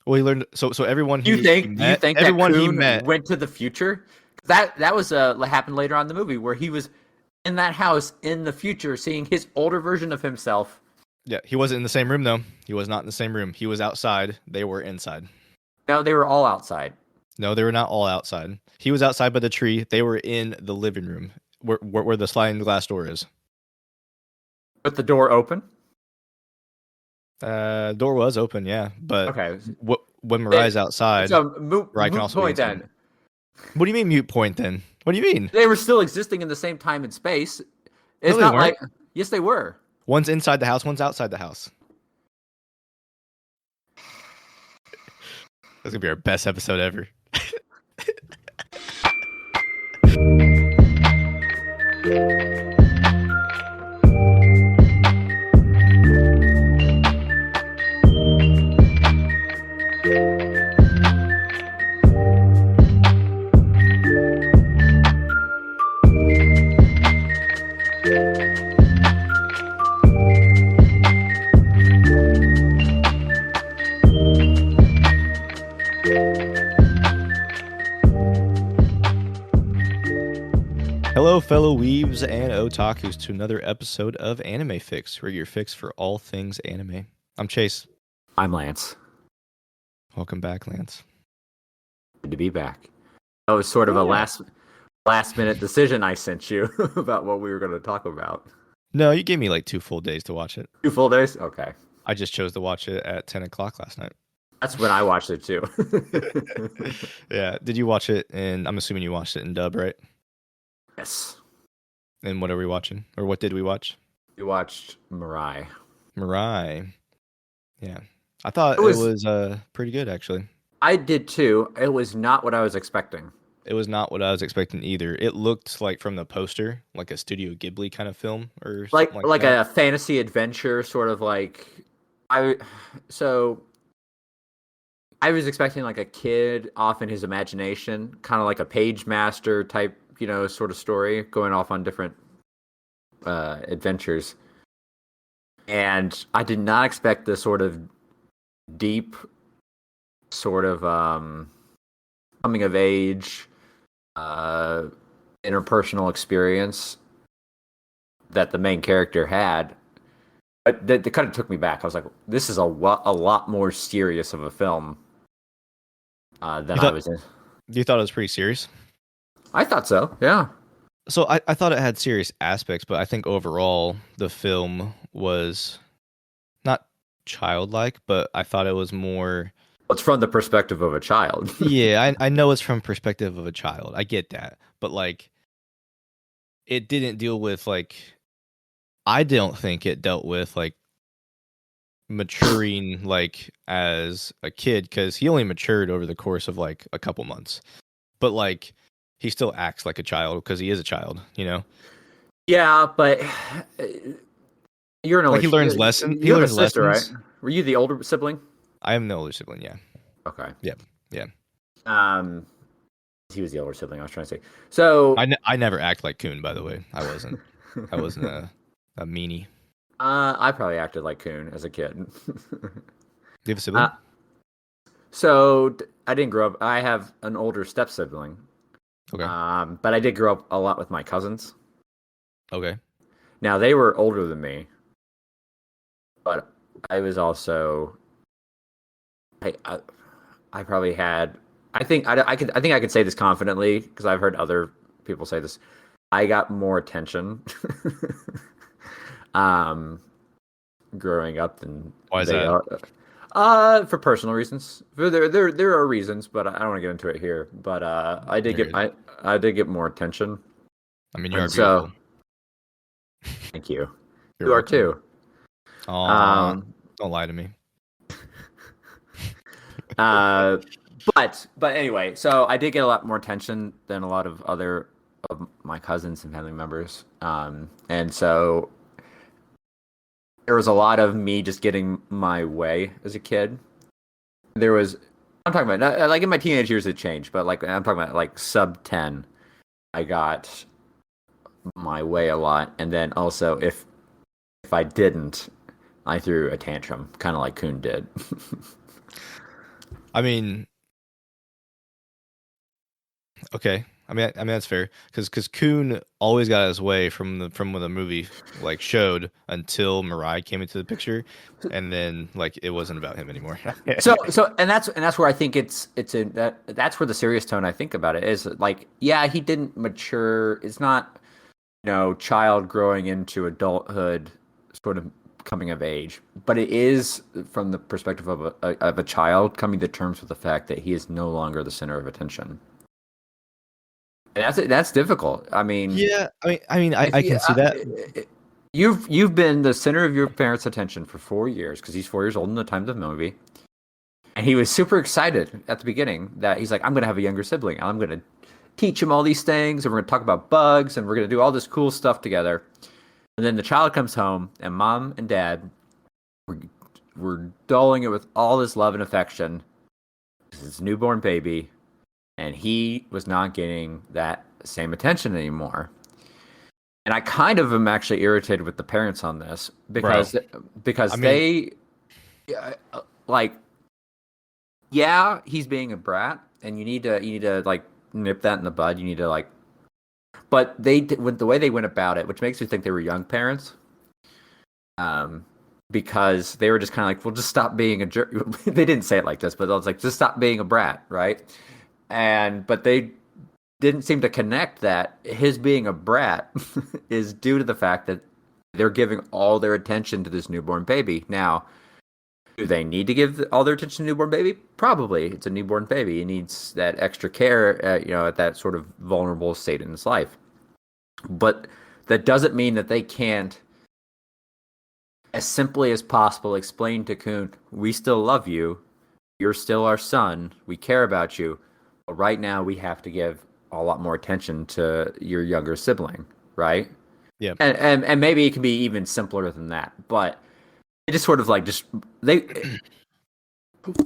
Well, he learned. So everyone Do you he think? Do you met, think that everyone he Coon met. went to the future? That was happened later on in the movie where he was in that house in the future, seeing his older version of himself. Yeah, he wasn't in the same room though. He was not in the same room. He was outside. They were inside. No, they were all outside. No, they were not all outside. He was outside by the tree. They were in the living room where the sliding glass door is. With the door open. Door was open, yeah, but Okay. when Mirai's outside, So Mirai can moot also be point inside. then. What do you mean mute point then? What do you mean? They were still existing in the same time and space. No, It's they not weren't. like yes, they were. One's inside the house, one's outside the house. That's gonna be our best episode ever. Hello, fellow weebs and otakus, to another episode of Anime Fix, where your fix for all things anime. I'm Chase. I'm Lance. Welcome back, Lance. Good to be back. That was sort of a last minute decision I sent you about what we were going to talk about. No, you gave me like 2 full days to watch it. 2 full days? Okay. I just chose to watch it at 10 o'clock last night. That's when I watched it too. Yeah. Did you watch it I'm assuming you watched it in dub, right? Yes. And what are we watching? Or what did we watch? We watched Mirai. Mirai. Yeah. I thought it was pretty good, actually. I did too. It was not what I was expecting. It was not what I was expecting either. It looked like from the poster, like a Studio Ghibli kind of film or something Like that. a fantasy adventure, sort of like I was expecting like a kid off in his imagination, kind of like a page master type, sort of story, going off on different adventures. And I did not expect the sort of deep, sort of coming of age, interpersonal experience that the main character had. That kind of took me back. I was like, this is a lot more serious of a film than I was in. You thought it was pretty serious? I thought so, yeah. So I thought it had serious aspects, but I think overall the film was not childlike, but I thought it was more... It's from the perspective of a child. Yeah, I know it's from perspective of a child. I get that. But like, it didn't deal with like... I don't think it dealt with like maturing like as a kid, because he only matured over the course of like a couple months. But like, he still acts like a child because he is a child, Yeah, but you're an older. Like he learns lessons. You have a sister, right? Were you the older sibling? I am the older sibling. Yeah. Okay. Yeah. He was the older sibling. I was trying to say. So I never act like Coon, by the way. I wasn't. I wasn't a meanie. I probably acted like Coon as a kid. Do you have a sibling? So I didn't grow up. I have an older step sibling. Okay. But I did grow up a lot with my cousins. Okay. Now they were older than me, but I was also. I probably had. I think I could say this confidently because I've heard other people say this. I got more attention. Growing up than why is that? For personal reasons. There are reasons, but I don't want to get into it here. But I did get more attention. I mean, you are beautiful. Thank you. You are too. Don't lie to me. But anyway, so I did get a lot more attention than a lot of other of my cousins and family members. And so there was a lot of me just getting my way as a kid. I'm talking about, like in my teenage years it changed, but like I'm talking about like sub 10, I got my way a lot. And then also if I didn't, I threw a tantrum, kind of like Coon did. I mean, okay. I mean that's fair because Coon always got his way from what the movie like showed until Mirai came into the picture, and then like it wasn't about him anymore. And that's where I think that's where the serious tone I think about it is like, yeah, he didn't mature. It's not, child growing into adulthood, sort of coming of age, but it is from the perspective of a child coming to terms with the fact that he is no longer the center of attention. And that's difficult. I mean, Yeah, I if I you can see that. you've been the center of your parents' attention for 4 years because he's 4 years old in the time of the movie. And he was super excited at the beginning that he's like, I'm going to have a younger sibling. I'm going to teach him all these things, and we're going to talk about bugs, and we're going to do all this cool stuff together. And then the child comes home, and mom and dad were dulling it with all this love and affection. This is a newborn baby, and he was not getting that same attention anymore. And I kind of am actually irritated with the parents on this Bro. because I mean, they like, yeah, he's being a brat, and you need to like nip that in the bud. You need to like, but with the way they went about it, which makes me think they were young parents, um, because they were just kind of like, well, just stop being a jerk. They didn't say it like this, but I was like, just stop being a brat, right? But they didn't seem to connect that his being a brat is due to the fact that they're giving all their attention to this newborn baby. Now, do they need to give all their attention to newborn baby? Probably. It's a newborn baby. It needs that extra care, at that sort of vulnerable state in its life. But that doesn't mean that they can't, as simply as possible, explain to Coon, we still love you. You're still our son. We care about you. But right now, we have to give a lot more attention to your younger sibling, right? yeah. And maybe it can be even simpler than that. But it just sort of like just they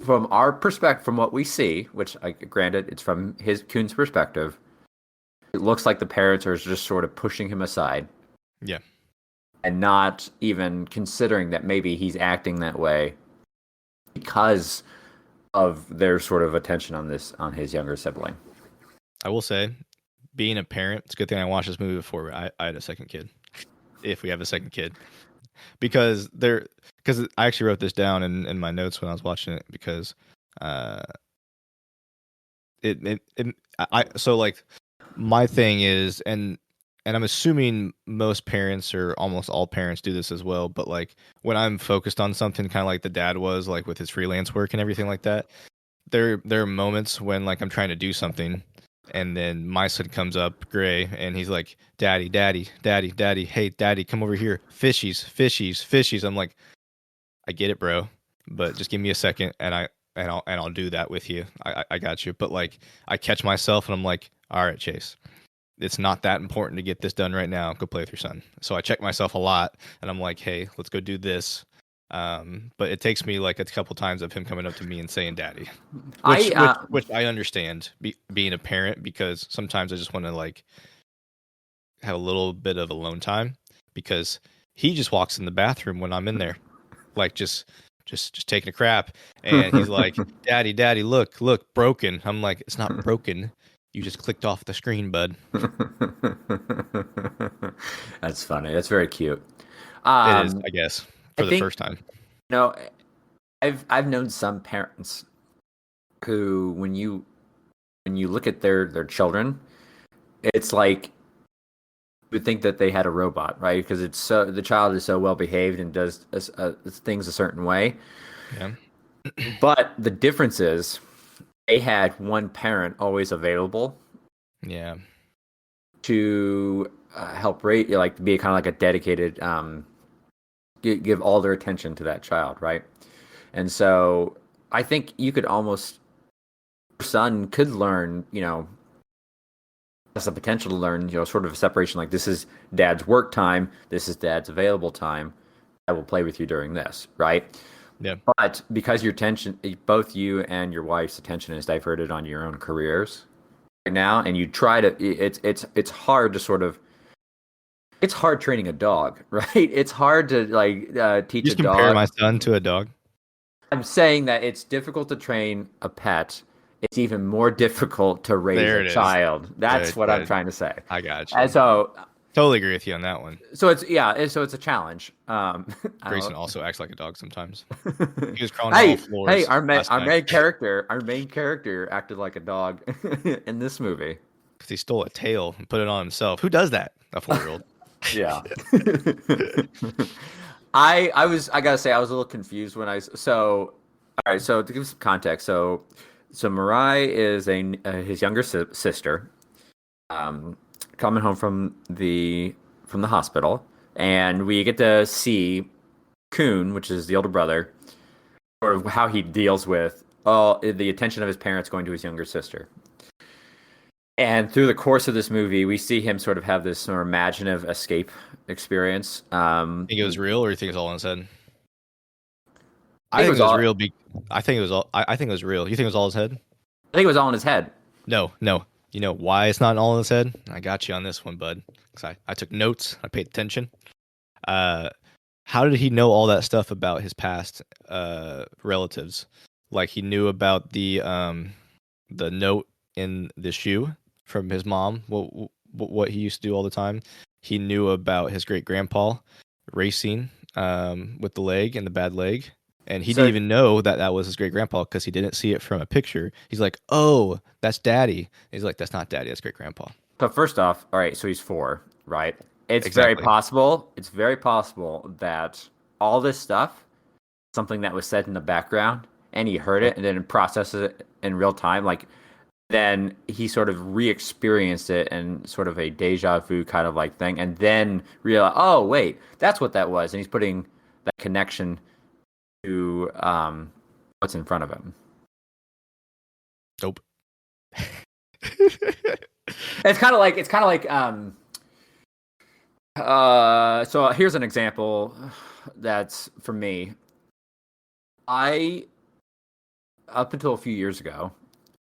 from our perspective, from what we see, which granted it's from his Coon's perspective, it looks like the parents are just sort of pushing him aside Yeah. and not even considering that maybe he's acting that way because of their sort of attention on his younger sibling. I will say, being a parent, it's a good thing I watched this movie before I had a second kid. If we have a second kid, because I actually wrote this down in my notes when I was watching it because uh it I so like my thing is and I'm assuming most parents or almost all parents do this as well, but like when I'm focused on something kind of like the dad was like with his freelance work and everything like that, there are moments when like I'm trying to do something and then my son comes up, Gray, and he's like, "Daddy, daddy, daddy, daddy, hey, daddy, come over here. Fishies, fishies, fishies." I'm like, "I get it, bro, but just give me a second and I'll do that with you. I got you." But like I catch myself and I'm like, "All right, Chase. It's not that important to get this done right now. Go play with your son." So I check myself a lot and I'm like, "Hey, let's go do this." But it takes me like a couple times of him coming up to me and saying "daddy," which I which which I understand being a parent because sometimes I just want to like have a little bit of alone time because he just walks in the bathroom when I'm in there, like just taking a crap, and he's like, "Daddy, daddy, look, broken." I'm like, "It's not broken. You just clicked off the screen, bud." That's funny. That's very cute. It is, Um, I guess, I for the think first time. you know I've known some parents who when you look at their children, it's like you would think that they had a robot, right? Because it's so the child is so well behaved and does things a certain way. Yeah. But the difference is they had one parent always available Yeah. to help rate, like to be kind of like a dedicated, give all their attention to that child, right? And so I think you could almost, your son could learn, has the potential to learn, sort of a separation. Like this is dad's work time, this is dad's available time. I will play with you during this, right? Yeah. But because your attention, both you and your wife's attention is diverted on your own careers right now, and you try to, it's hard to sort of, it's hard training a dog, right? It's hard to like You teach a just compare dog. my son to a dog. I'm saying that it's difficult to train a pet. It's even more difficult to raise There a it is. child. That's Good, what I'm good. trying to say. I got And you. so, Totally agree with you on that one. so it's a challenge. I Grayson don't also acts like a dog sometimes. know. He was crawling on all Hey, floors last our night our main character acted like a dog in this movie. because he stole a tail and put it on himself. Who does that? A 4-year-old. Yeah. I gotta say I was a little confused when so all right, so to give some context, so Mirai is his younger sister, um, coming home from the hospital, and we get to see Kun, which is the older brother, or how he deals with all the attention of his parents going to his younger sister. And through the course of this movie, we see him sort of have this sort of imaginative escape experience. Think it was real, or you think it's all in his head? I I think it think was it was all. real. I think it was all. I think it was real. You think it was all his head? I think it was all in his head. No, no. You know why it's not all in his head? I got you on this one, bud. Because I took notes. I paid attention. Uh, how did he know all that stuff about his past relatives? Like he knew about the note in the shoe from his mom. What he used to do all the time. He knew about his great grandpa racing with the leg and the bad leg. And he didn't So, even know that that was his great grandpa because he didn't see it from a picture. He's like, "Oh, that's daddy." He's like, "That's not daddy. That's great grandpa." but first off, all right, so he's 4, right? It's very Exactly. possible. It's very possible that all this stuff, something that was said in the background, and he heard Oh, it and then processes it in real time, like then he sort of re-experienced it and sort of a deja vu kind of like thing, and then realize, oh wait, that's what that was, and he's putting that connection to what's in front of him. nope. It's kind of like so here's an example that's for me. I up until a few years ago,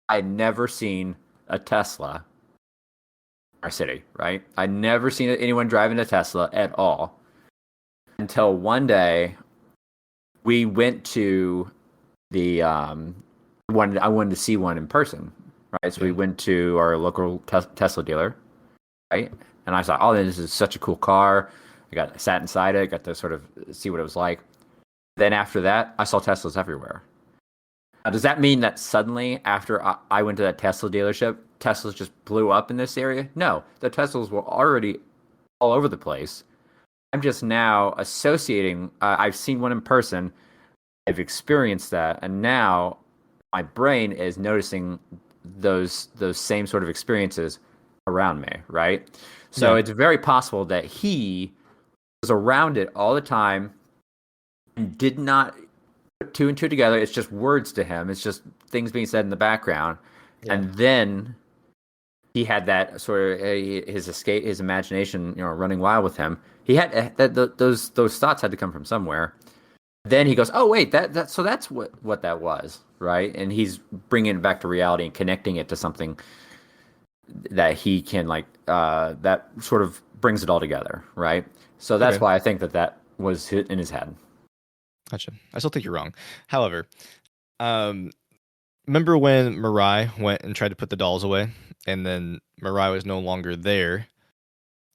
I'd never seen a Tesla in our city, right? I'd never seen anyone driving a Tesla at all until one day we went to the I wanted to see one in person, right? So we Yeah. went to our local Tesla dealer, right? And I thought, oh, this is such a cool car. Sat inside it, got to sort of see what it was like. Then after that, I saw Teslas everywhere. Now, does that mean that suddenly, after I went to that Tesla dealership, Teslas just blew up in this area? No, the Teslas were already all over the place. I'm just now associating. I've seen one in person. I've experienced that, and now my brain is noticing those same sort of experiences around me, right? So Yeah. it's very possible that he was around it all the time and did not put two and two together. It's just words to him. It's just things being said in the background, Yeah. and then he had that sort of his escape, his imagination, running wild with him. He had those thoughts had to come from somewhere. Then he goes, "Oh wait, so that's what that was, right?" And he's bringing it back to reality and connecting it to something that he can that sort of brings it all together, right? So that's Okay. why I think that was in his head. Gotcha. I still think you're wrong. However, um, remember when Mirai went and tried to put the dolls away, and then Mirai was no longer there,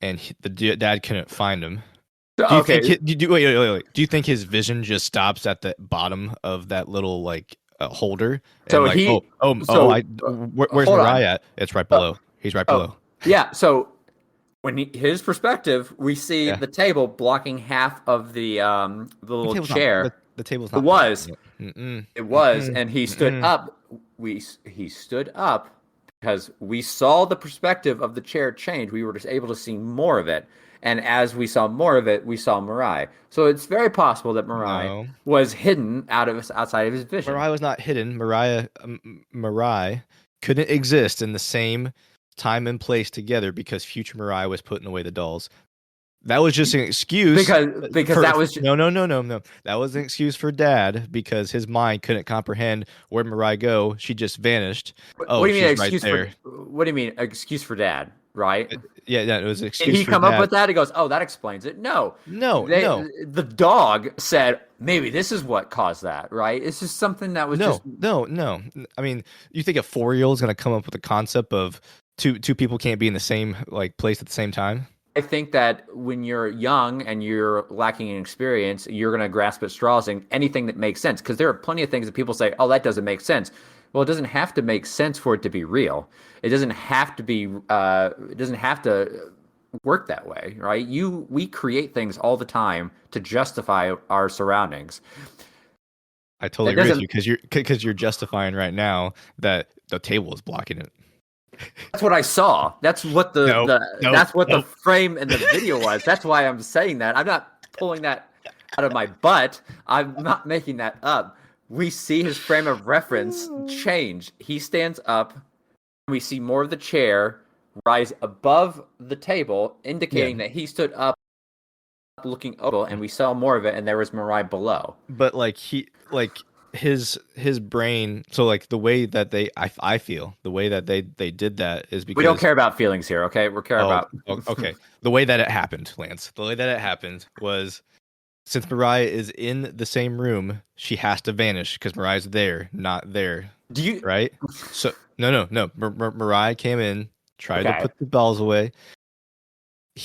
and dad couldn't find him. Do you think? Okay, Wait. Do you think his vision just stops at the bottom of that little holder and so like, he I so where's hold Mirai on. at? It's right Uh, below. He's right oh below. yeah, so his perspective, we see Yeah. the table blocking half of the The little table's not. chair. The table's It not was blocking it. Mm-mm. It was, Mm-mm. and he stood Mm-mm. up. He stood up because we saw the perspective of the chair change. We were just able to see more of it, and as we saw more of it, we saw Mirai. So it's very possible that Mirai No. was hidden outside of his vision. Mirai was not hidden. Mirai couldn't exist in the same time and place together because future Mirai was putting away the dolls. That was just an excuse Because for that was no. That was an excuse for dad because his mind couldn't comprehend where Mirai go. She just vanished. what Oh, do you mean she's right excuse for there. what do you mean excuse for dad, right? Yeah, it was an Did excuse he for come up dad. with that? He goes, "Oh, that explains it." No, No. the dog said, maybe this is what caused that, right? It's just something that was just. No. I mean, you think a 4-year-old is going to come up with a concept of two people can't be in the same like place at the same time? I think that when you're young and you're lacking in experience, you're going to grasp at straws and anything that makes sense. Because there are plenty of things that people say, "Oh, that doesn't make sense." Well, it doesn't have to make sense for it to be real. It doesn't have to be. It doesn't have to work that way, right? We create things all the time to justify our surroundings. I totally That agree with doesn't. you because you're justifying right now that the table is blocking it. That's what I saw. That's what No, no, that's what the no. frame in the video was. That's why I'm saying that. I'm not pulling that out of my butt. I'm not making that up. We see his frame of reference change. He stands up. We see more of the chair rise above the table, Yeah, indicating that he stood up looking over, and we saw more of it, and there was Mirai below. but like his brain. So like the way that I feel the way that they did that is We don't because care about feelings here, okay? We care about. okay, the way that it happened, Lance. The way that it happened was since Mirai is in the same room, she has to vanish because Mirai's there, not there, Do you? right? So no. Mirai came in, tried to Okay. put the balls away.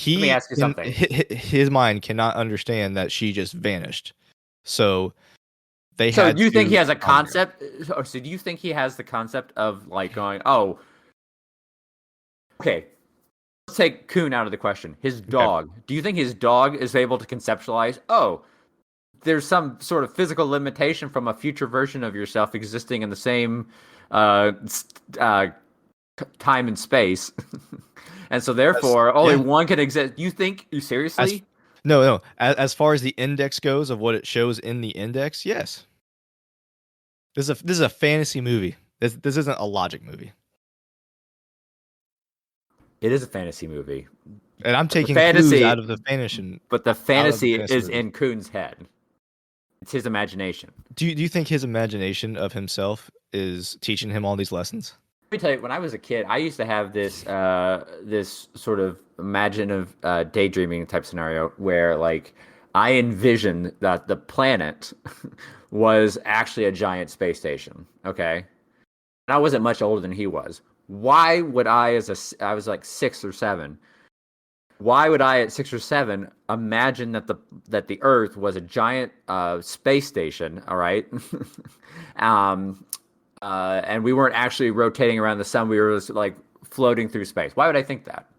Let me ask you something. His mind cannot understand that she just vanished. So they So had do you think he to has a find her. concept? Or so do you think he has the concept of like going, oh, okay, let's take Coon out of the question. His Okay. dog. Do you think his dog is able to conceptualize, oh, there's some sort of physical limitation from a future version of yourself existing in the same uh, time and space, and so therefore only Yeah. one can exist. You think you As seriously? no. As far as the index goes of what it shows in the index, yes. This is a fantasy movie. This isn't a logic movie. It is a fantasy movie, And I'm but the taking clues fantasy, out of the fantasy but the out of the fantasy fantasy is movie. in Coon's head. It's his imagination. Do you think his imagination of himself is teaching him all these lessons? Let me tell you, when I was a kid, I used to have this sort of imaginative daydreaming type scenario where like I envisioned that the planet was actually a giant space station. Okay, and I wasn't much older than he was. Why would I was like 6 or 7. Why would I at 6 or 7 imagine that the Earth was a giant space station? All right, um, and we weren't actually rotating around the sun. We were just like floating through space. Why would I think that?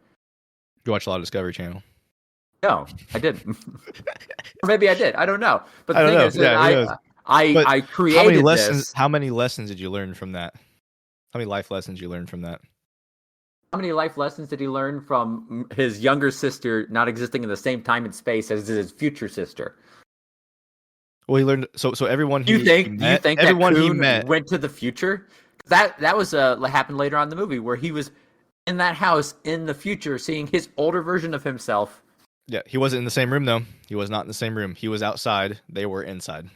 You watch a lot of Discovery Channel. No, I didn't. Or maybe I did. I don't know. But I the don't thing know. is that Yeah, who knows? But I created this. how many lessons did you learn from that? How many life lessons you learned from that? How many life lessons did he learn from his younger sister not existing in the same time and space as his future sister? Well, he learned so everyone he Do you met, think that everyone he Coon met. went to the future? That was happened later on in the movie where he was in that house in the future, seeing his older version of himself. Yeah, he wasn't in the same room though. He was not in the same room. He was outside. They were inside.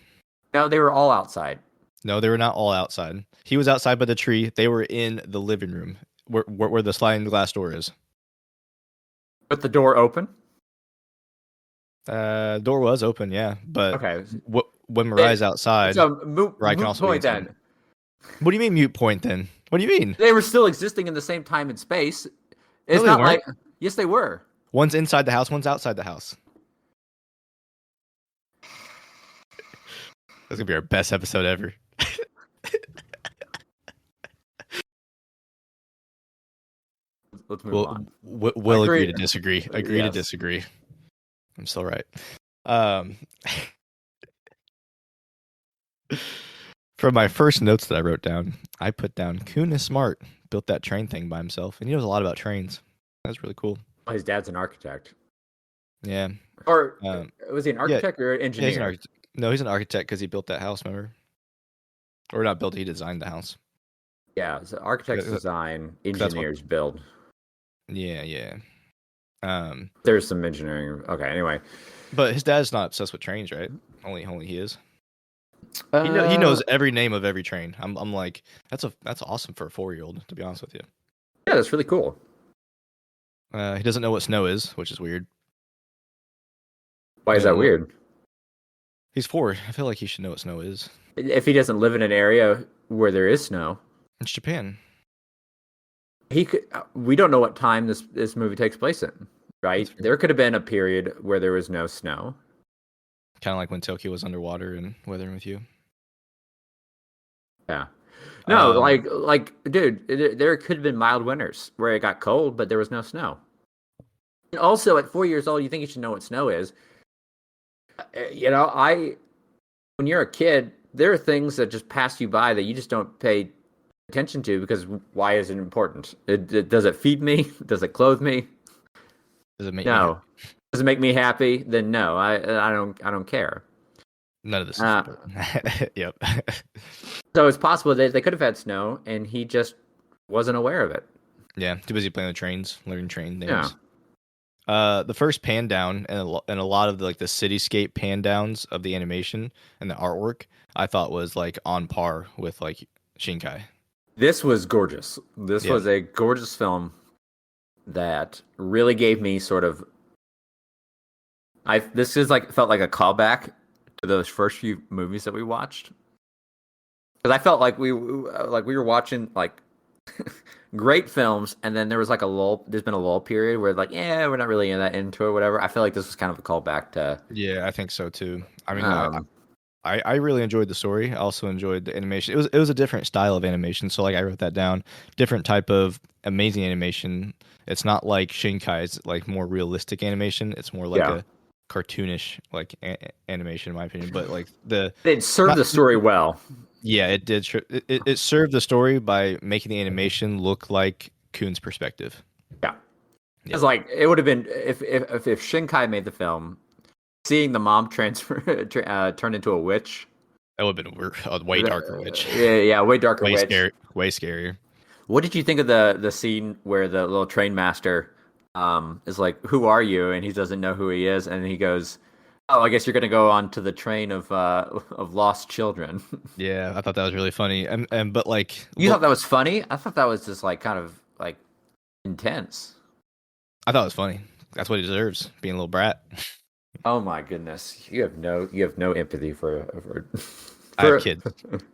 No, they were all outside. No, they were not all outside. He was outside by the tree. They were in the living room where the sliding glass door is. With the door open. Door was open, yeah, but Okay. when Mirai's outside, So Mirai can moot also be point inside. then. What do you mean mute point then? What do you mean? They were still existing in the same time and space. No, It's they not weren't. like yes, they were. One's inside the house, one's outside the house. That's gonna be our best episode ever. Let's move on. We'll agree to Agree. disagree. Agree to Yes. disagree. I'm still right. Um, from my first notes that I wrote down, I put down Kuhn is smart. Built that train thing by himself, and he knows a lot about trains. That's really cool. Well, his dad's an architect. Yeah. Or Um, was he an yeah, architect or an yeah, he's an engineer? architect. No, he's an architect because he built that house. Remember? Or not built? He designed the house. Yeah, so architects Uh, design, That's what. engineers build. Yeah. There's some engineering. Okay, anyway. But his dad's not obsessed with trains, right? Only he is. He Uh, knows every name of every train. I'm like that's awesome for a 4-year-old, to be honest with you. Yeah, that's really cool. He doesn't know what snow is, which is weird. Why is that weird? He's 4. I feel like he should know what snow is. If he doesn't live in an area where there is snow, It's Japan. he could. We don't know what time this movie takes place in, That's right? fair. There could have been a period where there was no snow. Kind of like when Tokyo was underwater and Weathering with You. Yeah. No, Um, dude, there could have been mild winters where it got cold, but there was no snow. And also, at 4 years old, you think you should know what snow is. I when you're a kid, there are things that just pass you by that you just don't pay attention to because why is it important? Does it feed me? Does it clothe me? does it make you happy? No. Does it make me happy? Then no, I don't care. None of this is Uh, important. Yep. so it's possible that they could have had snow and he just wasn't aware of it. Yeah, too busy playing the trains, learning train Yeah. names. The first pan down and a lot of the cityscape pan downs of the animation and the artwork, I thought was like on par with like Shinkai. This was gorgeous. This Yeah, was a gorgeous film that really gave me sort of this is like felt like a callback to those first few movies that we watched. Because I felt like we were watching like great films, and then there was like a lull. There's been a lull period where like, yeah, we're not really in that into it, or whatever. I feel like this was kind of a callback to. yeah, I think so too. I mean, Um, I really enjoyed the story. I also enjoyed the animation. It was a different style of animation, so like I wrote that down. Different type of amazing animation. It's not like Shinkai's like more realistic animation. It's more like yeah, a cartoonish like animation in my opinion. But like the it served not the story well. yeah, it did. It served the story by making the animation look like Kuhn's perspective. Yeah, Yeah, it's like it would have been if Shinkai made the film, seeing the mom transfer turn into a witch. that would have been a way darker witch. Yeah, way darker Way witch. scary. Way scarier. What did you think of the scene where the little train master is like, "Who are you?" and he doesn't know who he is, and he goes, "Oh, I guess you're gonna go on to the train of lost children." Yeah, I thought that was really funny. And but like You look, thought that was funny? I thought that was just like kind of like intense. I thought it was funny. That's what he deserves, being a little brat. Oh my goodness, you have no empathy I have for kids.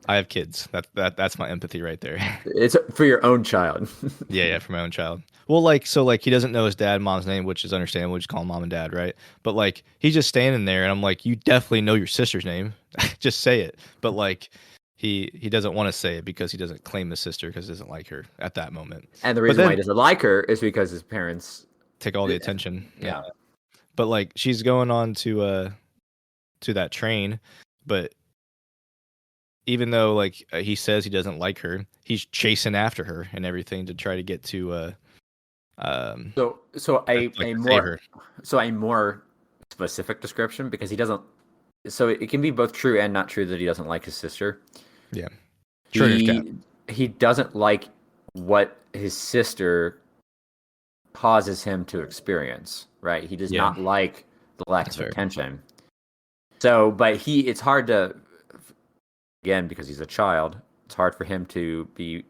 I have kids. That's my empathy right there. it's for your own child. Yeah, yeah, for my own child. Well, like so, like he doesn't know his dad, and mom's name, which is understandable. We just call him mom and dad, right? But like he's just standing there, and I'm like, you definitely know your sister's name. Just say it. But like he doesn't want to say it because he doesn't claim his sister because he doesn't like her at that moment. And the But reason why he then doesn't like her is because his parents. take all the attention. Yeah. Yeah. But like she's going on to that train, but even though like he says he doesn't like her, he's chasing after her and everything to try to get to um So like a to save more her. specific description because he doesn't. So it can be both true and not true that he doesn't like his sister. Yeah. Trigger's cat. He doesn't like what his sister causes him to experience. Right? He does Yeah, not like the lack that's of fair. attention. So, but it's hard to again because he's a child. It's hard for him to be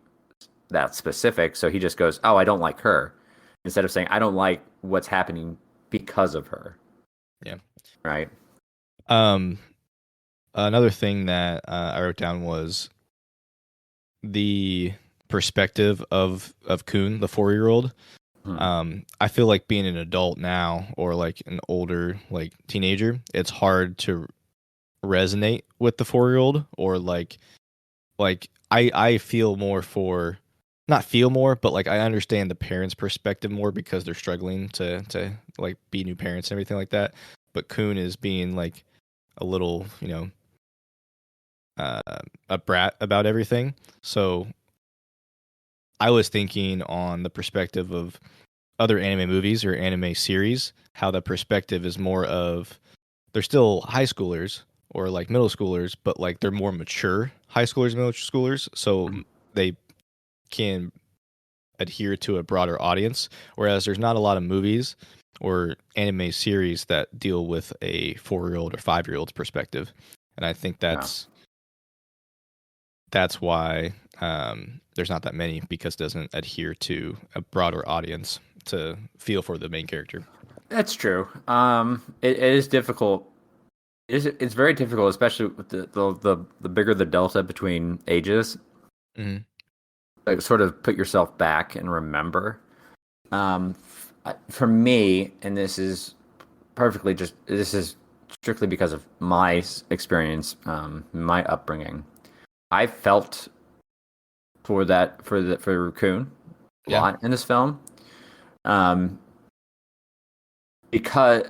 that specific. So he just goes, "Oh, I don't like her," instead of saying, "I don't like what's happening because of her." Yeah. Right? Um Another thing that I wrote down was the perspective of Kuhn, the 4-year-old. Hmm. I feel like being an adult now or like an older like teenager, it's hard to resonate with the 4-year-old or like I feel more for not feel more, but like I understand the parents' perspective more because they're struggling to like be new parents and everything like that. But Kuhn is being like a little, uh, a brat about everything. So I was thinking on the perspective of other anime movies or anime series, how the perspective is more of they're still high schoolers or like middle schoolers, but like they're more mature high schoolers, middle schoolers, so they can adhere to a broader audience. Whereas there's not a lot of movies or anime series that deal with a 4-year-old or 5-year-old's perspective, and I think Yeah. that's why there's not that many because it doesn't adhere to a broader audience to feel for the main character. That's true. It is difficult It's very difficult, especially with the bigger the delta between ages. Hmm. Like sort of put yourself back and remember. For me, and this is strictly because of my experience, my upbringing. I felt for Raccoon a Yeah. lot in this film, um, because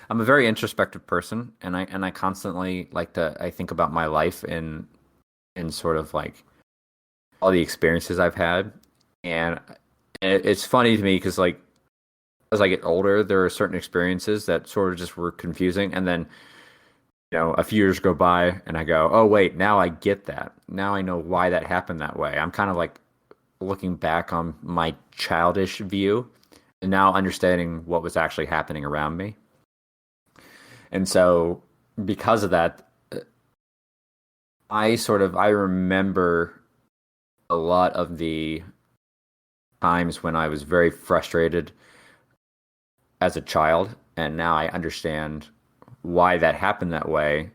I'm a very introspective person, and I constantly like to I think about my life in sort of like all the experiences I've had, and it's funny to me because like as I get older, there are certain experiences that sort of just were confusing, and then a few years go by, and I go, oh wait, now I get that. Now I know why that happened that way. I'm kind of like looking back on my childish view, and now understanding what was actually happening around me. And so because of that, I remember a lot of the times when I was very frustrated as a child, and now I understand why that happened that way,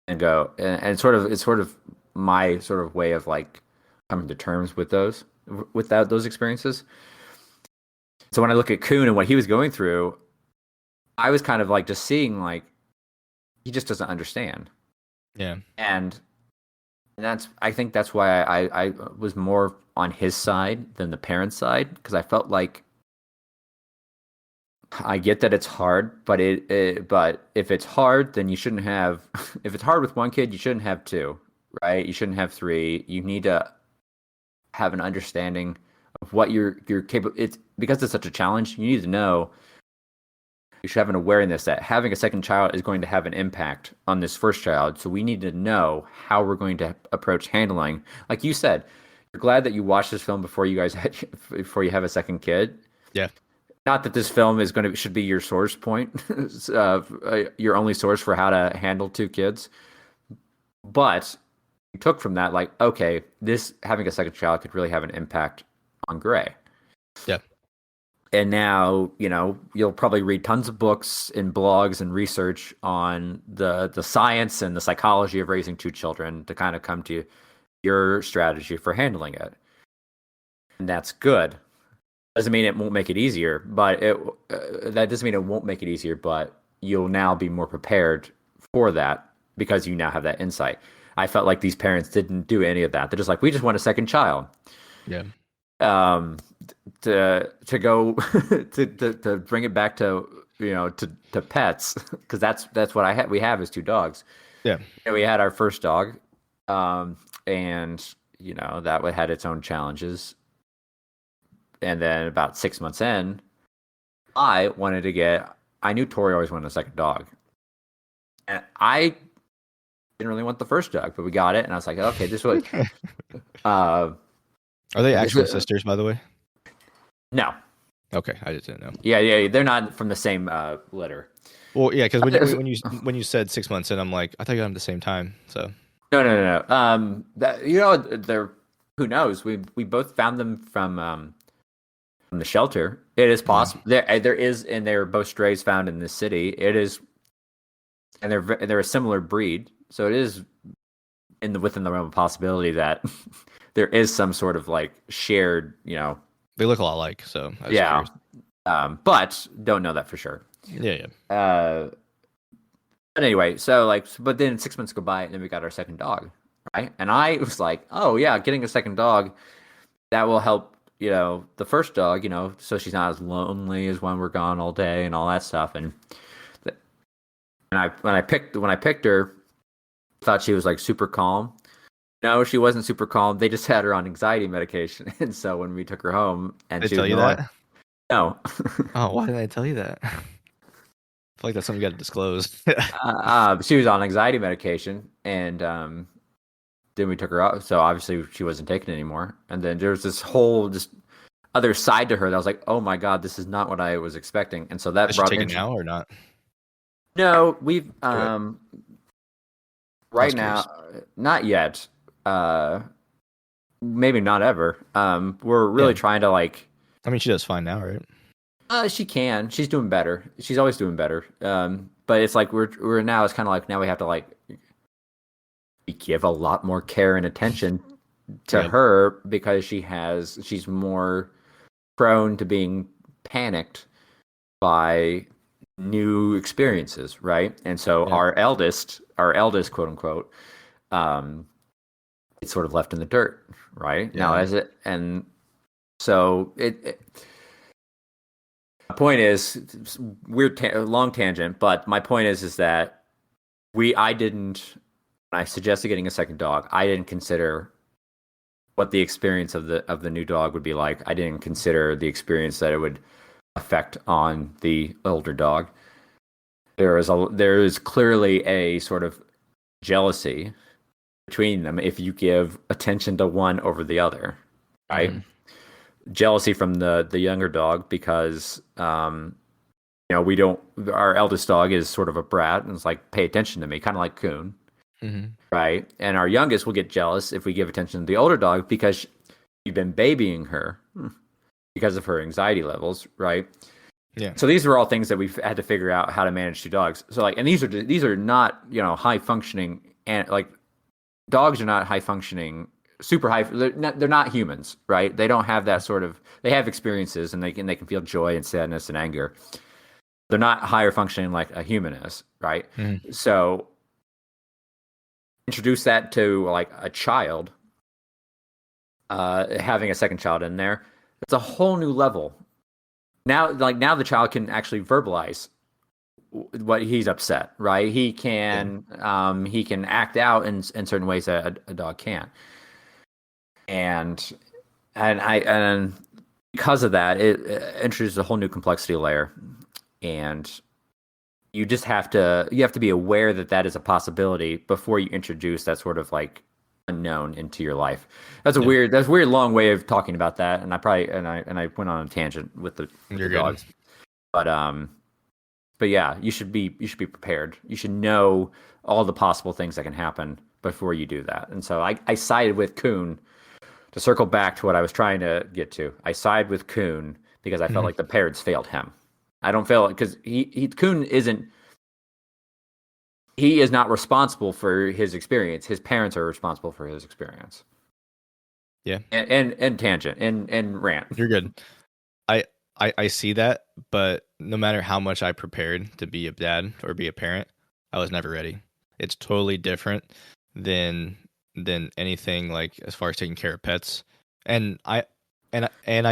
and and it's sort of my sort of way of like coming to terms with those experiences. So when I look at Kuhn and what he was going through, I was kind of like just seeing like he just doesn't understand. Yeah. And that's I think that's why I was more on his side than the parents' side because I felt like I get that it's hard, but but if it's hard, then you shouldn't have. If it's hard with one kid, you shouldn't have two, right? You shouldn't have three. You need to have an understanding of what you're capable. It's because it's such a challenge. You need to know. You should have an awareness that having a second child is going to have an impact on this first child. So we need to know how we're going to approach handling. Like you said, you're glad that you watched this film before before you have a second kid. Yeah. Not that this film is going to should be your source point, your only source for how to handle two kids, but you took from that like, okay, this having a second child could really have an impact on Gray. Yeah. And now, you'll probably read tons of books and blogs and research on the science and the psychology of raising two children to kind of come to your strategy for handling it. And that's good. Doesn't mean it won't make it easier, but that doesn't mean it won't make it easier, but you'll now be more prepared for that because you now have that insight. I felt like these parents didn't do any of that. They're just like, we just want a second child. Yeah. Um, to go to bring it back to to pets because that's what we have is two dogs. Yeah. And we had our first dog, and that had its own challenges. And then about 6 months in, I knew Tori always wanted a second dog. And I didn't really want the first dog, but we got it. And I was like, okay, this was. Are they actual sisters, by the way? No. Okay, I just didn't know. Yeah, they're not from the same litter. Well, yeah, because when you said 6 months in, I'm like, I thought you got them at the same time. So No. They're who knows? We both found them from the shelter. It is possible there is, and they're both strays found in this city. It is, and they're a similar breed, so it is within the realm of possibility that there is some sort of like shared, they look a lot alike. So I was yeah, curious. but don't know that for sure. Yeah. But anyway, but then 6 months go by, and then we got our second dog, right? And I was like, oh yeah, getting a second dog that will help. The first dog, so she's not as lonely as when we're gone all day and all that stuff. And when I picked her, I thought she was like super calm. No, she wasn't super calm. They just had her on anxiety medication, and so when we took her home, and Did she they tell was you that? no. Oh, why did I tell you that? I feel like that's something you got to disclose. She was on anxiety medication, and then we took her out. So obviously she wasn't taking it anymore. And then there was this whole just other side to her that I was like, oh my God, this is not what I was expecting. And so that Is she brought taken now or not? No, we've Good. right now not yet. Maybe not ever. We're really trying to like I mean, she does fine now, right? She can. She's doing better. She's always doing better. But it's like we're now. It's kind of like now we have to like give a lot more care and attention to Yep. her because she's more prone to being panicked by new experiences, right? And so Yep. our eldest, quote unquote, um, it's sort of left in the dirt, right? Now, Yeah. as it and so it my point is long tangent, but my point is that I didn't when I suggested getting a second dog, I didn't consider what the experience of the new dog would be like. I didn't consider the experience that it would affect on the older dog. There is clearly a sort of jealousy between them if you give attention to one over the other, right? Hmm. Jealousy from the younger dog because we don't our eldest dog is sort of a brat and it's like pay attention to me, kind of like Coon, Hmm. right? And our youngest will get jealous if we give attention to the older dog because you've been babying her because of her anxiety levels, right? Yeah. So these are all things that we've had to figure out how to manage two dogs. So like, and these are not high functioning and like dogs are not high functioning, super high. They're not humans, right? They don't have that sort of. They have experiences and they can feel joy and sadness and anger. They're not higher functioning like a human is, right? Hmm. So introduce that to like a child, having a second child in there. It's a whole new level. Now the child can actually verbalize what he's upset, right? Yeah. He can act out in certain ways that a dog can't. And and because of that, it introduces a whole new complexity layer, and you have to be aware that that is a possibility before you introduce that sort of like unknown into your life. Yeah. That's a weird long way of talking about that, and I went on a tangent with the You're good. dogs, but yeah, you should be prepared. You should know all the possible things that can happen before you do that. And so I sided with Kuhn to circle back to what I was trying to get to. I side with Kuhn because I felt Hmm. like the parents failed him. I don't feel because Kuhn isn't he is not responsible for his experience. His parents are responsible for his experience. Yeah. And tangent and rant. You're good. I, I see that, but no matter how much I prepared to be a dad or be a parent, I was never ready. It's totally different than anything like as far as taking care of pets. And I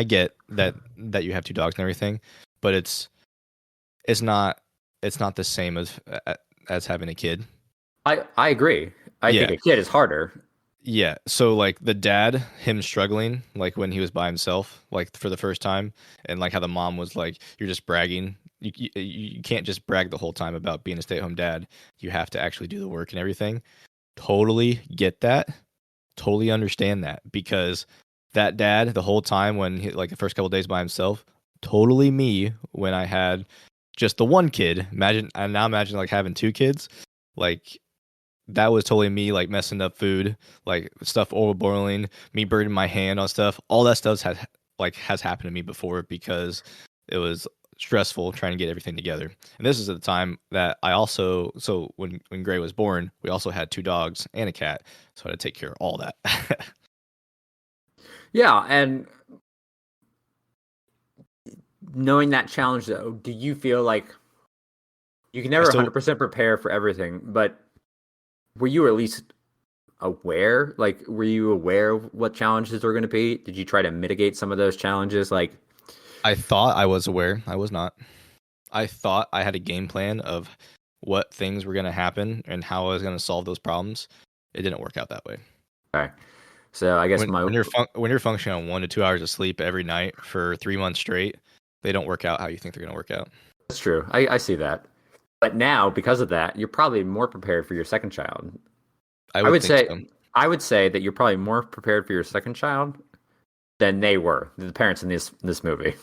get that you have two dogs and everything, but it's not it's not the same as having a kid. I agree. I think Yeah. a kid is harder. Yeah. So like the dad, him struggling, like when he was by himself, like for the first time, and like how the mom was like, "You're just bragging. You can't just brag the whole time about being a stay-at-home dad. You have to actually do the work and everything." Totally get that. Totally understand that because that dad, the whole time when he, like the first couple days by himself, totally me when I had just the one kid. Imagine I now imagine like having two kids, like that was totally me like messing up food, like stuff overboiling, me burning my hand on stuff. All that stuff has happened to me before because it was stressful trying to get everything together. And this is at the time that I also so when Gray was born, we also had two dogs and a cat, so I had to take care of all that. Yeah, and knowing that challenge though, do you feel like you can I never still 100% prepare for everything, but were you at least aware? Like, were you aware of what challenges were going to be? Did you try to mitigate some of those challenges? Like, I thought I was aware. I was not. I thought I had a game plan of what things were going to happen and how I was going to solve those problems. It didn't work out that way. okay, so I guess When you're functioning on 1 to 2 hours of sleep every night for 3 months straight, they don't work out how you think they're going to work out. that's true. I see that. But now, because of that, you're probably more prepared for your second child. I I would would think say so. I would say that you're probably more prepared for your second child than they were, the parents in this movie.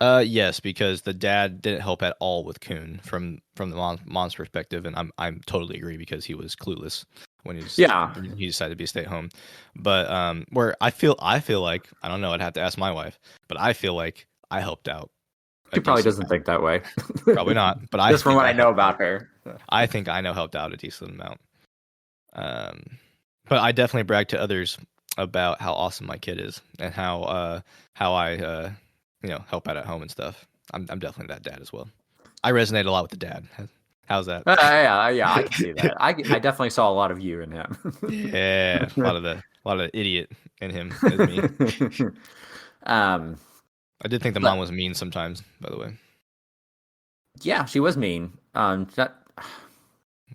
Yes, because the dad didn't help at all with Coon from the mom's perspective, and I'm totally agree because he was clueless Yeah. when he decided to be a stay at home. But where I feel like I don't know, I'd have to ask my wife, but I feel like I helped out a She probably decent doesn't amount. think that way. Probably not, but I Just from think what I I know helped about out. her. I think I know helped out a decent amount. Um, but I definitely brag to others about how awesome my kid is and how I help out at home and stuff. I'm definitely that dad as well. I resonate a lot with the dad. How's that? Yeah, I can see that. I definitely saw a lot of you in him. Yeah, a lot of idiot in him is me. um, I did think the mom but was mean sometimes, by the way. yeah, she was mean.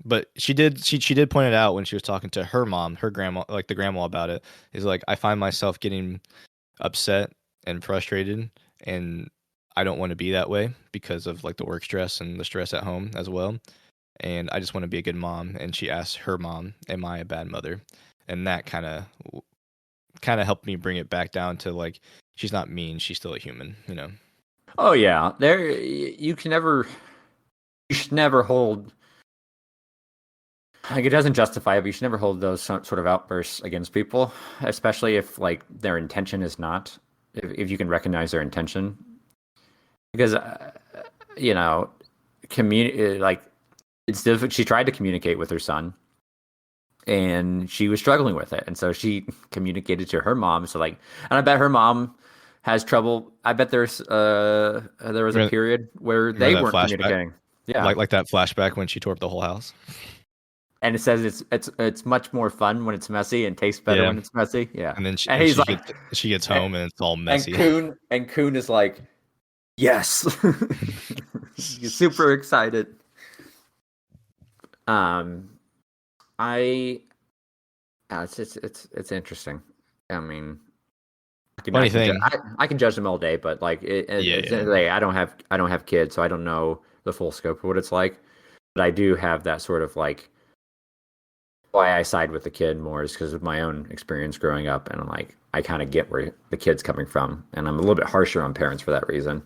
But she did point it out when she was talking to her mom, her grandma, like the grandma about it. Is like I find myself getting upset and frustrated, and I don't want to be that way because of like the work stress and the stress at home as well. And I just want to be a good mom. And she asked her mom, "Am I a bad mother?" And that kind of helped me bring it back down to like she's not mean, she's still a human, you know. Oh yeah, you should never hold like it doesn't justify it, but you should never hold those sort of outbursts against people, especially if like their intention is not, if you can recognize their intention, because you know, like it's difficult. She tried to communicate with her son, and she was struggling with it, and so she communicated to her mom. So like, and I bet her mom has trouble. I bet there was a Remember, period where they remember that weren't flashback, communicating. Yeah. like that flashback when she tore up the whole house. And it says it's much more fun when it's messy and tastes better Yeah, when it's messy. Yeah. and then And he's like, she gets and, home and it's all and messy. Coon is like, yes, he's super excited. Um, I it's interesting. I mean, Funny thing, I can judge them all day, but like yeah, it's yeah, like I don't have kids, so I don't know the full scope of what it's like. But I do have that sort of like why I side with the kid more is because of my own experience growing up, and I'm like I kind of get where the kid's coming from, and I'm a little bit harsher on parents for that reason.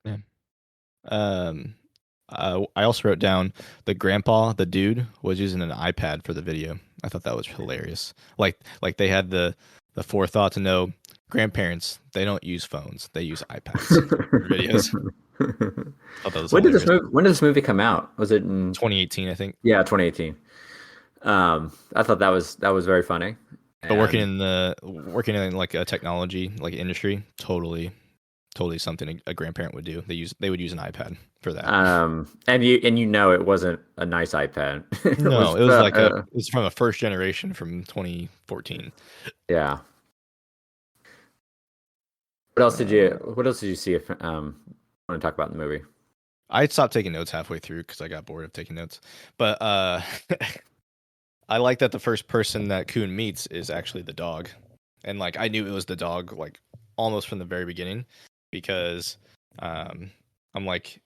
yeah. Um, I also wrote down the grandpa, the dude, was using an iPad for the video. I thought that was hilarious. Like they had the forethought to know grandparents, they don't use phones, they use iPads for videos. I thought that was hilarious. When did this movie come out? Was it in 2018, I think. 2018? I thought that was very funny, But and working in like a technology like industry, totally something a grandparent would do. They would use an iPad for that. and you know it wasn't a nice iPad. It No, was it was like it was from a first generation from 2014. yeah. What else did you see if want to talk about in the movie? I stopped taking notes halfway through because I got bored of taking notes. But I like that the first person that Coon meets is actually the dog, and like I knew it was the dog like almost from the very beginning because I'm like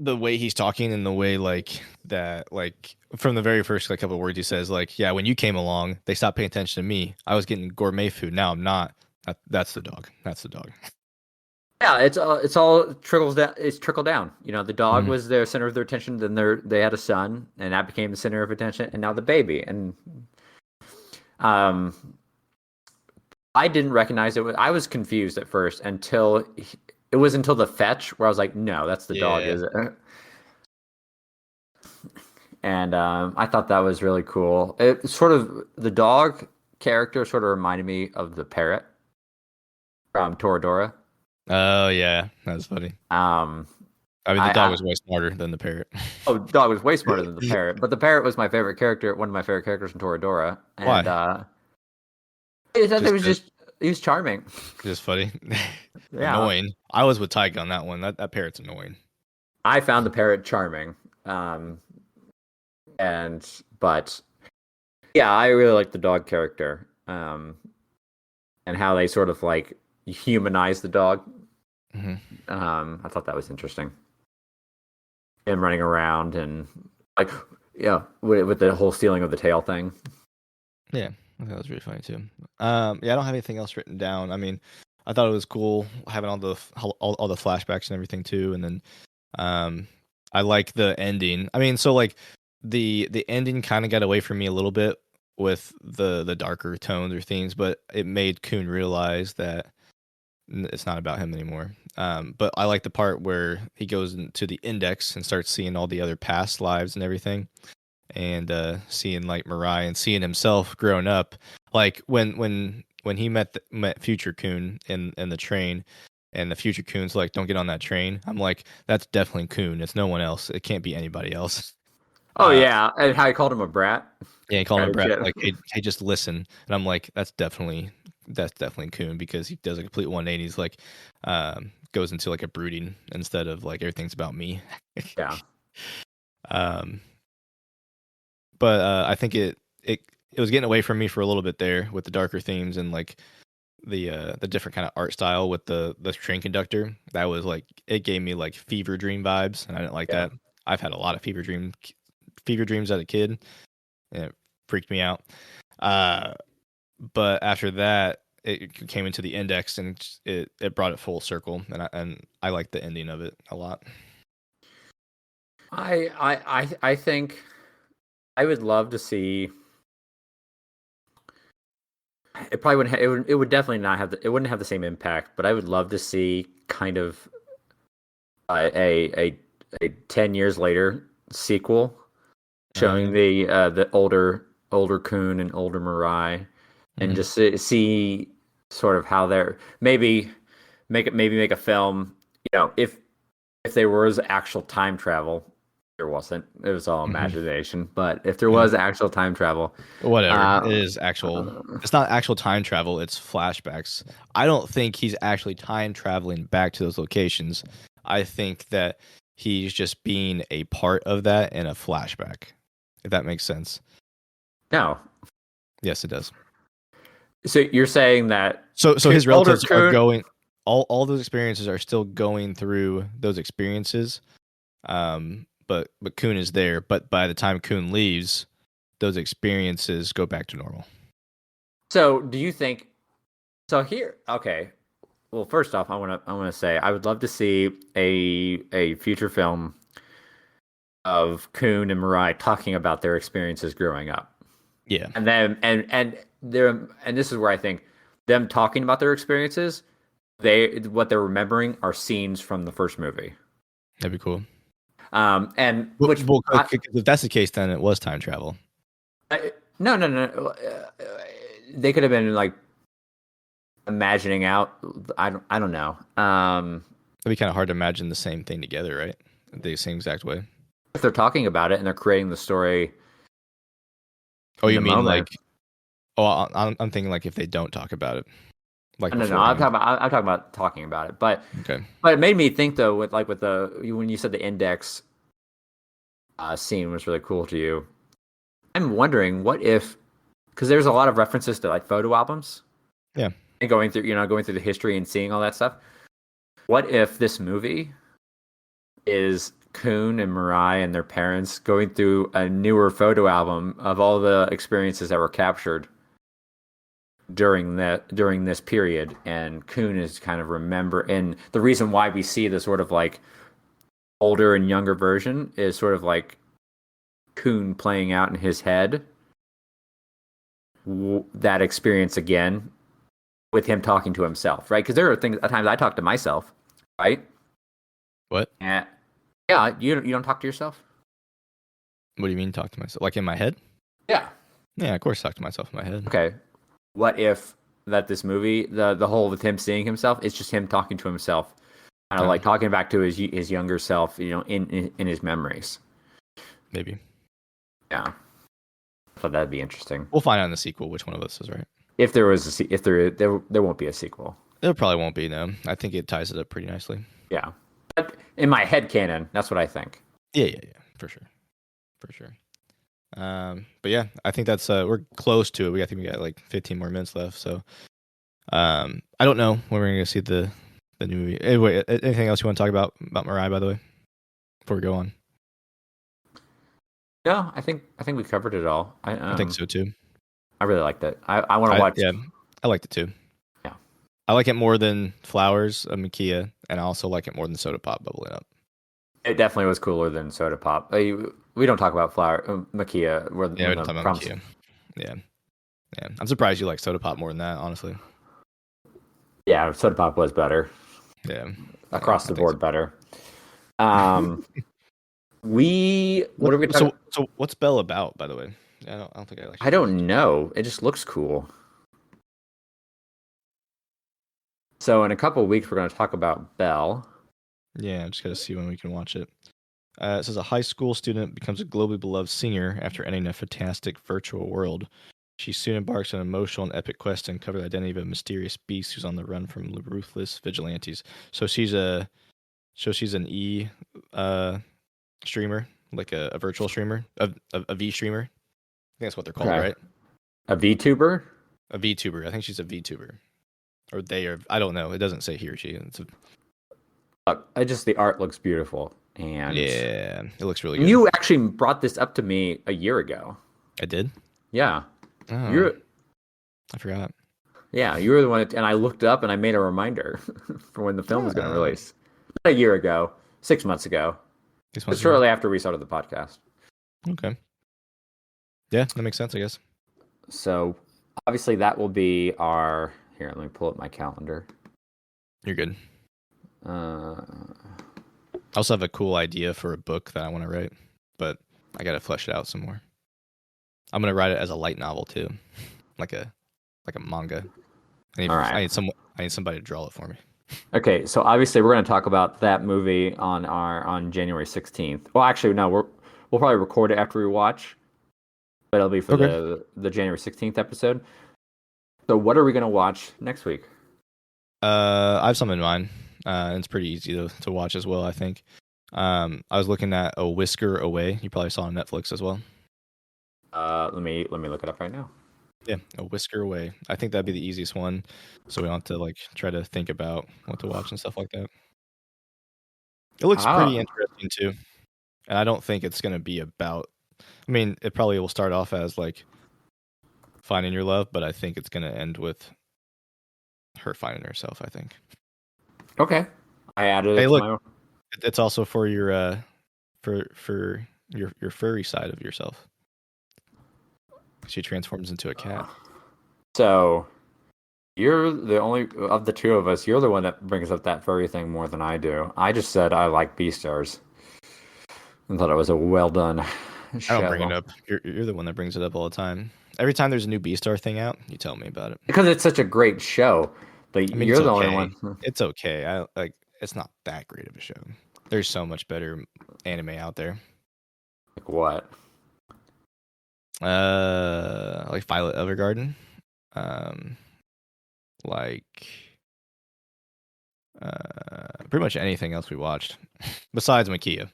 the way he's talking and the way like that like from the very first like couple of words he says like yeah when you came along they stopped paying attention to me I was getting gourmet food now I'm not that's the dog Yeah, it's all trickles down. It's trickled down. You know, the dog Mhm. was their center of their attention. Then they had a son, and that became the center of attention. And now the baby. And um, I didn't recognize it. I was confused at first it was until the fetch where I was like, no, that's the dog, Yeah. is it? And I thought that was really cool. It sort of the dog character sort of reminded me of the parrot from Toradora. Oh yeah that's funny Um, I mean the dog I was way smarter than the parrot. Oh, dog was way smarter than the parrot, but the parrot was my favorite character, one of my favorite characters in Toradora, and Why I thought it just was just he was charming. just funny. Yeah, Annoying. I was with Tyke on that one. That parrot's annoying. I found the parrot charming, um, and but yeah, I really like the dog character, and how they sort of like humanize the dog. Hmm. I thought that was interesting, and running around and like yeah, with the whole stealing of the tail thing. Yeah, I thought that was really funny too. Yeah, I don't have anything else written down. I mean, I thought it was cool having all the flashbacks and everything too, and then I like the ending. I mean, so like the ending kind of got away from me a little bit with the darker tones or things, but it made Coon realize that It's not about him anymore. But I like the part where he goes into the index and starts seeing all the other past lives and everything, and seeing like Mirai and seeing himself growing up, like when he met Future Coon in the train, and the Future Coon's like, "Don't get on that train." I'm like, "That's definitely Coon. It's no one else. It can't be anybody else." Oh Uh, yeah, and how he called him a brat. yeah, he called him a Bratty brat. kid. Like, hey, just listen. And I'm like, that's definitely Coon because he does a complete 180. He's like, goes into like a brooding instead of like everything's about me. Yeah. um, but I think it was getting away from me for a little bit there with the darker themes and like the different kind of art style with the train conductor. That was like it gave me like fever dream vibes, and I didn't like Yeah. that. I've had a lot of fever dreams as a kid, and it freaked me out. Uh, but after that, it came into the index, and it brought it full circle, and I like the ending of it a lot. I think I would love to see. It probably wouldn't. It would definitely not have. It wouldn't have the same impact. But I would love to see kind of a 10 years later sequel showing Yeah. the older Coon and older Mirai, and Mhm. just see sort of how they're maybe make a film. If there was actual time travel, there wasn't. It was all Mhm. imagination. But if there Yeah. was actual time travel, Whatever. It uh, is actual. uh, It's not actual time travel. It's flashbacks. I don't think he's actually time traveling back to those locations. I think that he's just being a part of that in a flashback. If that makes sense. no. Yes, it does. So you're saying that So his older relatives are Coon. going. All those experiences are still going through those experiences. But Kuhn is there. But by the time Kuhn leaves, those experiences go back to normal. So do you think? So here, okay. Well, first off, I want to say I would love to see a future film of Coon and Mirai talking about their experiences growing up, Yeah, and then and this is where I think them talking about their experiences, what they're remembering are scenes from the first movie, that'd be cool. and Well, which well, if that's the case, then it was time travel. no, no, no, they could have been like imagining out. I don't know. It'd be kind of hard to imagine the same thing together, right? The same exact way. If they're talking about it and they're creating the story Oh, in you the mean moment. like? Oh, I'm thinking like if they don't talk about it, like No, no, I'm beforehand. talking about talking about it, Okay. but it made me think though with the when you said the index scene was really cool to you. I'm wondering what if because there's a lot of references to like photo albums Yeah, and going through the history and seeing all that stuff. What if this movie is Kuhn and Mirai and their parents going through a newer photo album of all the experiences that were captured during this period, and Kuhn is kind of remember, and the reason why we see the sort of like older and younger version is sort of like Kuhn playing out in his head that experience again with him talking to himself, right? Because there are things at times I talk to myself, right? what? And yeah, you don't talk to yourself. What do you mean talk to myself? Like in my head? Yeah. Yeah, of course talk to myself in my head. Okay. What if that this movie, the whole with him seeing himself, it's just him talking to himself, kind of Oh, like talking back to his younger self, in his memories. maybe. Yeah, I thought that'd be interesting. We'll find out in the sequel which one of us is right. If there was if there won't be a sequel. There probably won't be, no. I think it ties it up pretty nicely. Yeah, but in my head canon, that's what I think. Yeah, for sure. For sure. But yeah, I think that's we're close to it. I think we got like 15 more minutes left. So I don't know when we're gonna see the new movie. Anyway, anything else you want to talk about Mirai, by the way, before we go on? No, I think we covered it all. I think so too. I really liked it. I want to watch. Yeah, I liked it too. Yeah, I like it more than Flowers of Makia, and I also like it more than Soda Pop bubbling up. it definitely was cooler than Soda Pop. We don't talk about Makia. Yeah, we The don't talk about promise. Makia. Yeah, yeah. I'm surprised you like Soda Pop more than that, honestly. Yeah, Soda Pop was better. Yeah, Across I the think board better. Um, what What are we talking? so what's Bell about, by the way? I don't think I I actually don't asked. know. It just looks cool. So in a couple of weeks, we're going to talk about Belle. Yeah, I'm just gotta see when we can watch it. It says a high school student becomes a globally beloved singer after entering a fantastic virtual world. She soon embarks on an emotional and epic quest to uncover the identity of a mysterious beast who's on the run from ruthless vigilantes. So she's an uh streamer, like a virtual streamer, a V streamer. I think that's what they're called, Okay. right? A VTuber? A VTuber. I think she's a VTuber, or they are. I don't know. It doesn't say he or she. I just the art looks beautiful, and Yeah, it looks really good. you actually brought this up to me a year ago. I did. Yeah, Oh, you're I forgot. you were the one, and I looked up and I made a reminder for when the film was going to Oh, release. Not a year ago, 6 months ago, 6 months just ago. shortly after we started the podcast. Okay. Yeah, that makes sense, I guess. So obviously that will be our. Here, let me pull up my calendar. You're good. Uh, I also have a cool idea for a book that I want to write, but I gotta flesh it out some more. I'm gonna write it as a light novel too, like a manga. all right. I need somebody to draw it for me. Okay, so obviously we're going to talk about that movie on January 16th. Well, actually, no, we'll probably record it after we watch, but it'll be for Okay. the January 16th episode. So what are we going to watch next week? I have something in mind. And it's pretty easy to watch as well, I think. I was looking at A Whisker Away. You probably saw on Netflix as well. Let me look it up right now. Yeah, A Whisker Away. I think that'd be the easiest one, so we don't have to like try to think about what to watch and stuff like that. It looks pretty Ah, interesting too, and I don't think it's gonna be about. I mean, it probably will start off as like finding your love, but I think it's gonna end with her finding herself. I think. okay. I added Hey, it to look, my. it's also for your for your furry side of yourself. She transforms into a cat. So you're the only of the two of us. You're the one that brings up that furry thing more than I do. I just said I like Beastars and thought it was a well done I don't bring it show. up. You're the one that brings it up all the time. Every time there's a new Beastar thing out, you tell me about it. Because it's such a great show. But I mean, it's you're the only okay. one. It's okay. I like. It's not that great of a show. There's so much better anime out there. Like what? Like Violet Evergarden. Um, like pretty much anything else we watched besides Makia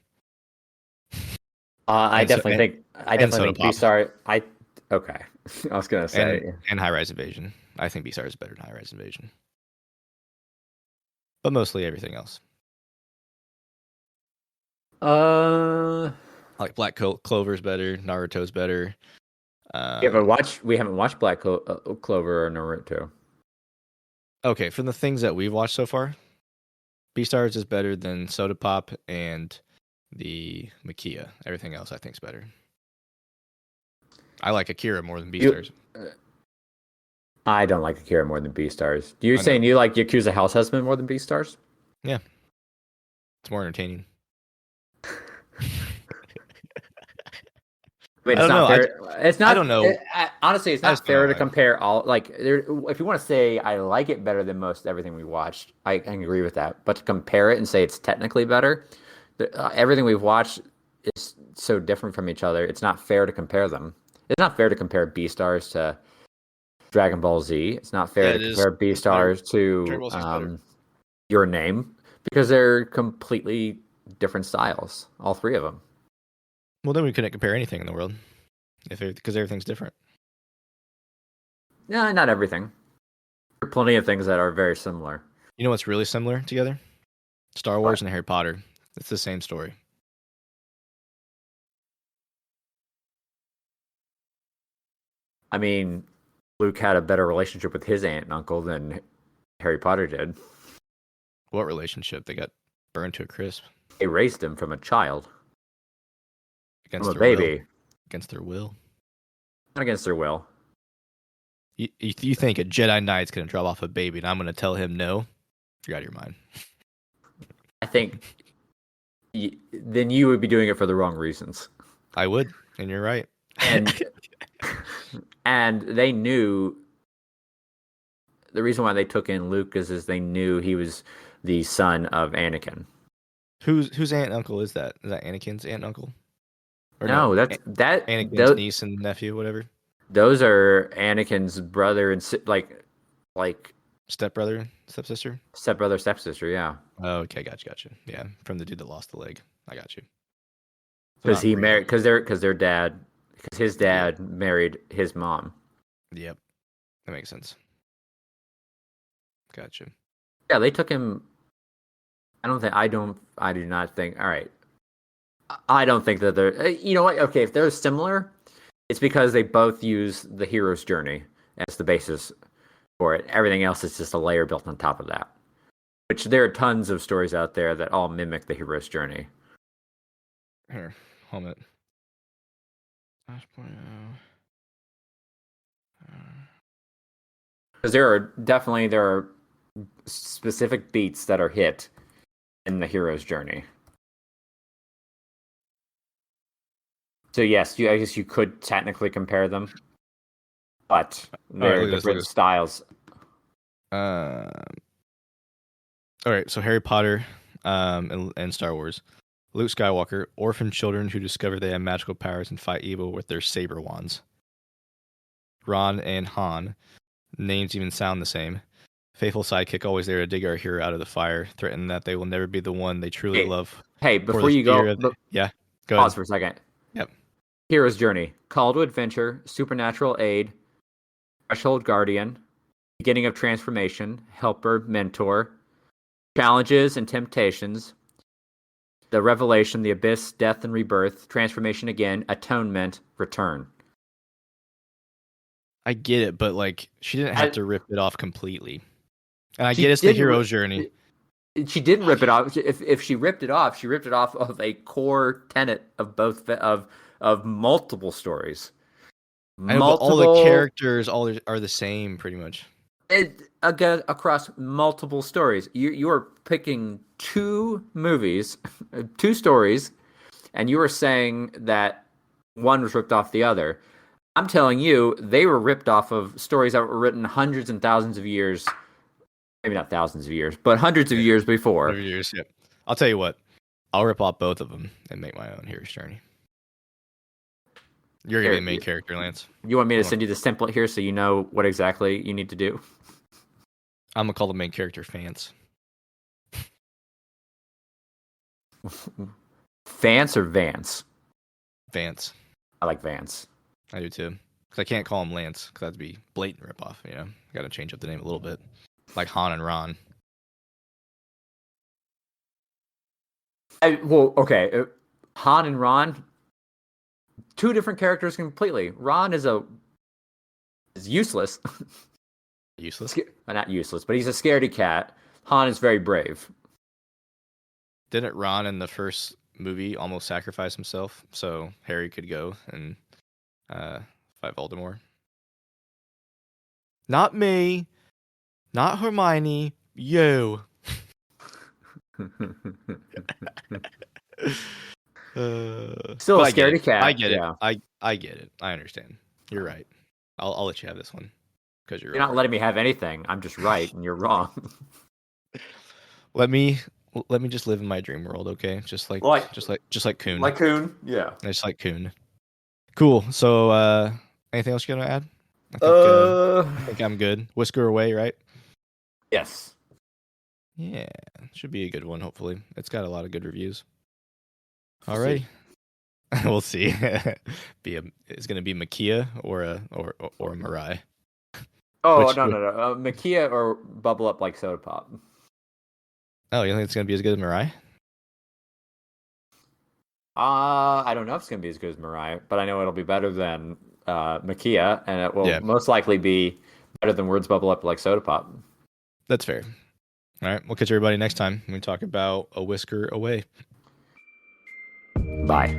I and so definitely think I and definitely Soda think Pop Beastar. I okay. I was gonna and say. High Rise Invasion. I think Beastar is better than High Rise Invasion, but mostly everything else. Uh, Like Black Clover's better. Naruto's better. we haven't Um, watched we haven't watched Clover or Naruto. okay, from the things that we've watched so far, Beastars is better than Soda Pop and the Makia. Everything else I think is better. I like Akira more than You, Beastars. I don't like Akira more than Beastars. Do you I know. saying you like Yakuza House Husband more than Beastars? Yeah, it's more entertaining. I mean, I it's don't not know. fair. It's I not. don't know. Honestly, it's I just not don't know fair to why. compare all. Like, there, if you want to say I like it better than most everything we watched, I can agree with that. But to compare it and say it's technically better, everything we've watched is so different from each other. It's not fair to compare them. It's not fair to compare Beastars to Dragon Ball Z. It's not fair Yeah, to it is. compare It's better. Beastars Dragon to Ball Z is better. Your Name because they're completely different styles. All three of them. Well, then we couldn't compare anything in the world if because everything's different. Yeah, not everything. There are plenty of things that are very similar. You know what's really similar together? Star Wars and Harry Potter. It's the same story. I mean, Luke had a better relationship with his aunt and uncle than Harry Potter did. What relationship? They got burned to a crisp They raised him from a child, from against a their will. baby, Against their will. not against their will. You think a Jedi Knight's gonna drop off a baby, and I'm gonna tell him no? You're out of your mind. I think then you would be doing it for the wrong reasons. I would, and you're right. And and they knew the reason why they took in Luke is they knew he was the son of Anakin. Whose aunt and uncle is that? Is that Anakin's aunt and uncle? Or No, that's Anakin's niece and nephew, whatever. Those are Anakin's brother and like Stepbrother, stepsister. Stepbrother, stepsister. Yeah. Oh, okay, gotcha. Yeah, from the dude that lost the leg. I got you. Because he married because his dad married his mom. Yep, that makes sense. Gotcha. Yeah, they took him. I do not think. All right. I don't think that they're. You know what? Okay, if they're similar, it's because they both use the hero's journey as the basis for it. Everything else is just a layer built on top of that. Which there are tons of stories out there that all mimic the hero's journey. Here, hold it. Because there are specific beats that are hit in the hero's journey. So yes, I guess you could technically compare them, but they're different styles. All right, so Harry Potter, and Star Wars. Luke Skywalker, orphan children who discover they have magical powers and fight evil with their saber wands. Ron and Han, names even sound the same. Faithful sidekick, always there to dig our hero out of the fire, threaten that they will never be the one they truly love. Hey, before you go, go ahead. Pause for a second. Yep. Hero's journey: call to adventure, supernatural aid, threshold guardian, beginning of transformation, helper, mentor, challenges and temptations, the revelation, the abyss, death and rebirth, transformation again, atonement, return. I get it, but like she didn't have to rip it off completely. And I get it's the hero's journey. She didn't rip it off. If she ripped it off, she ripped it off of a core tenet of both of multiple stories. I know, but all the characters are the same, pretty much. Again, across multiple stories, you are picking two movies, two stories, and you are saying that one was ripped off the other. I'm telling you, they were ripped off of stories that were written hundreds and thousands of years, maybe not thousands of years, but hundreds of years before. 100 years, yeah. I'll tell you what, I'll rip off both of them and make my own hero's journey. You're going to be the main character, Lance. You want me to send you the template here so you know what exactly you need to do? I'm going to call the main character Fance. Fance or Vance? Vance. I like Vance. I do too. Because I can't call him Lance, because that'd be blatant ripoff, you know? I got to change up the name a little bit. Like Han and Ron. Okay. Han and Ron, two different characters completely. Ron is useless. Useless? Not useless, but he's a scaredy cat. Han is very brave. Didn't Ron in the first movie almost sacrifice himself so Harry could go and fight Voldemort? Not me. Not Hermione. You. Still a scaredy cat. I get it. I get it. I understand. You're right. I'll let you have this one because you're not letting me have anything. I'm just right and you're wrong. Let me just live in my dream world, okay? Just like Coon. Like Coon, yeah. Just like Coon. Cool. So, anything else you gonna add? I think I'm good. Whisker away, right? Yes. Yeah, should be a good one. Hopefully, it's got a lot of good reviews. All right, we'll see. It's gonna be Makia or a Mirai. Oh, no. Makia or Bubble Up like Soda Pop. Oh, you think it's gonna be as good as Mirai? I don't know if it's gonna be as good as Mirai, but I know it'll be better than Makia, and it will most likely be better than Words Bubble Up like Soda Pop. That's fair. All right, we'll catch everybody next time when we talk about A Whisker Away. Bye.